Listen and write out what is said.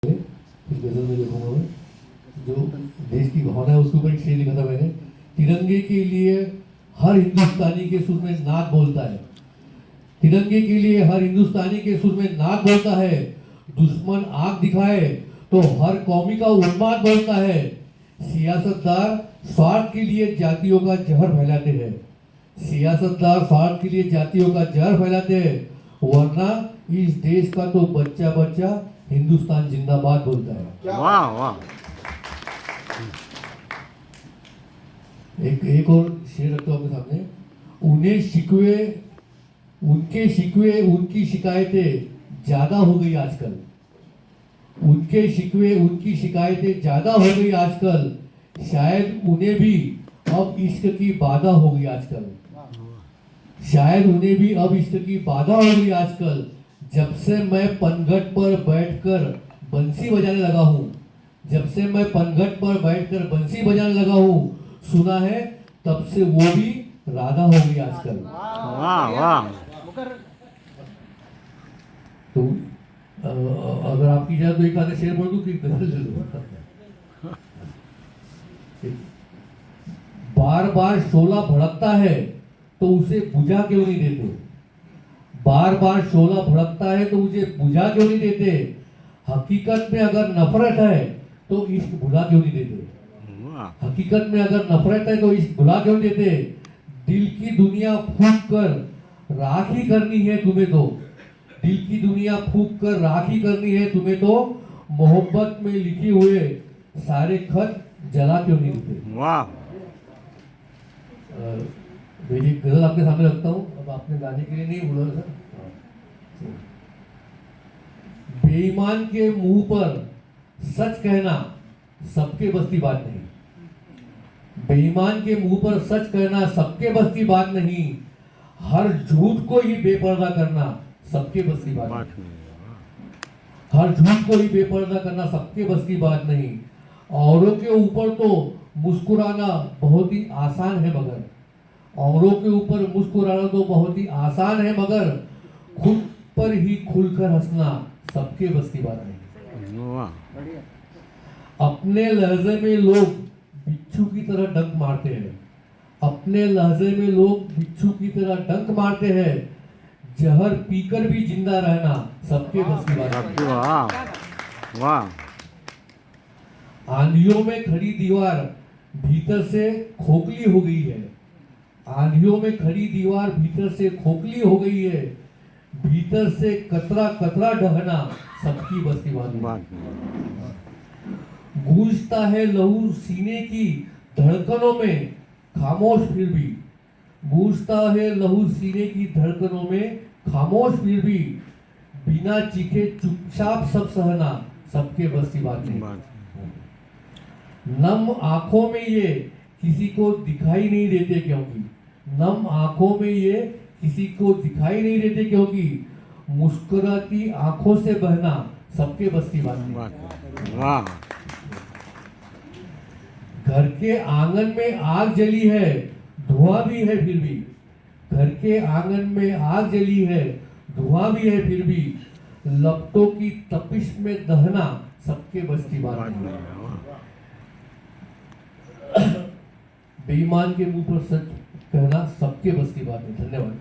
इस गजल में लिखूंगा मैं, जो देश की भावना है उसके ऊपर एक शेर लिखा था मैंने। तिरंगे के लिए हर हिंदुस्तानी के सुर में नाक बोलता है, तिरंगे के लिए हर हिंदुस्तानी के सुर में नाक बोलता है। दुश्मन आंख दिखाए तो हर कौमी का उन्माद बोलता है। सियासतदार स्वार्थ के लिए जातियों का जहर फैलाते हैं, सियासतदार स्वार्थ के लिए जातियों का जहर फैलाते हैं, वरना इस देश का तो बच्चा बच्चा हिंदुस्तान जिंदाबाद बोलता है। वाह वाह। एक और शेर रखता हूं आपके सामने। उन्हें शिकवे, उनके शिकवे, उनकी शिकायतें ज्यादा हो गई आजकल, उनके शिकवे, उनकी शिकायतें ज्यादा हो गई आजकल। शायद उन्हें भी अब इश्क की बाधा हो गई आजकल, शायद उन्हें भी अब इश्क की बाधा हो गई आजकल। जब से मैं पनघट पर बैठकर बंसी बजाने लगा हूँ, जब से मैं पनघट पर बैठकर बंसी बजाने लगा हूँ, सुना है तब से वो भी राधा हो गई आजकल। वाह वाह। तो अगर आपकी जाए तो एक आधा शेर बोल दूं कि गजल ले लो। बार बार शोला भड़कता है तो उसे बुझा क्यों नहीं देते, बार बार शोला भड़कता है तो उसे बुझा क्यों नहीं देते। हकीकत में अगर नफरत है तो इश्क भुला क्यों नहीं देते, हकीकत में अगर नफरत है तो इश्क भुला क्यों नहीं देते। दिल की दुनिया फूंक कर राखी करनी है तुम्हें तो, दिल की दुनिया फूंक कर राखी करनी है तुम्हें तो, मोहब्बत में लिखे हुए सारे खत जला क्यों नहीं देते। वाह। मेरी गजल आपके सामने रखता हूँ। अब आपने गाने के लिए नहीं बोला सर। बेईमान के मुंह पर सच कहना सबके बस की बात नहीं, बेईमान के मुंह पर सच कहना सबके बस की बात नहीं। हर झूठ को ही बेपर्दा करना सबके बस की बात नहीं, हर झूठ को ही बेपर्दा करना सबके बस की बात नहीं। औरों के ऊपर तो मुस्कुराना बहुत ही आसान है, मगर औरों के ऊपर मुस्कुराना तो बहुत ही आसान है, मगर खुद पर ही खुलकर हंसना सबके बस की बात नहीं। अपने लहजे में लोग बिच्छू की तरह डंक मारते हैं, अपने लहजे में लोग बिच्छू की तरह डंक मारते हैं। जहर पीकर भी जिंदा रहना सबके बस की बात नहीं। वाह वाह। आंधियों में खड़ी दीवार भीतर से खोखली हो गई है, आंधियों में खड़ी दीवार भीतर से खोखली हो गई है। भीतर से कतरा कतरा ढहना सबकी बस की बात नहीं। गूंजता है लहू सीने की धड़कनों में खामोश फिर भी, गूंजता है लहू सीने की धड़कनों में खामोश फिर भी। बिना चीखे चुपचाप सब सहना सबके बस की बात नहीं। नम आंखों में ये किसी को दिखाई नहीं देते क्योंकि, नम आंखों में ये किसी को दिखाई नहीं देते क्योंकि, मुस्कुराती आंखों से बहना सबके बस की बात नहीं। वाह। घर के आंगन में आग जली है, धुआं भी है फिर भी, घर के आंगन में आग जली है, धुआं भी है फिर भी। लपटों की तपिश में दहना सबके बस की बात नहीं। बेईमान के मुंह पर सच कहना सबके बस की बात नहीं। धन्यवाद।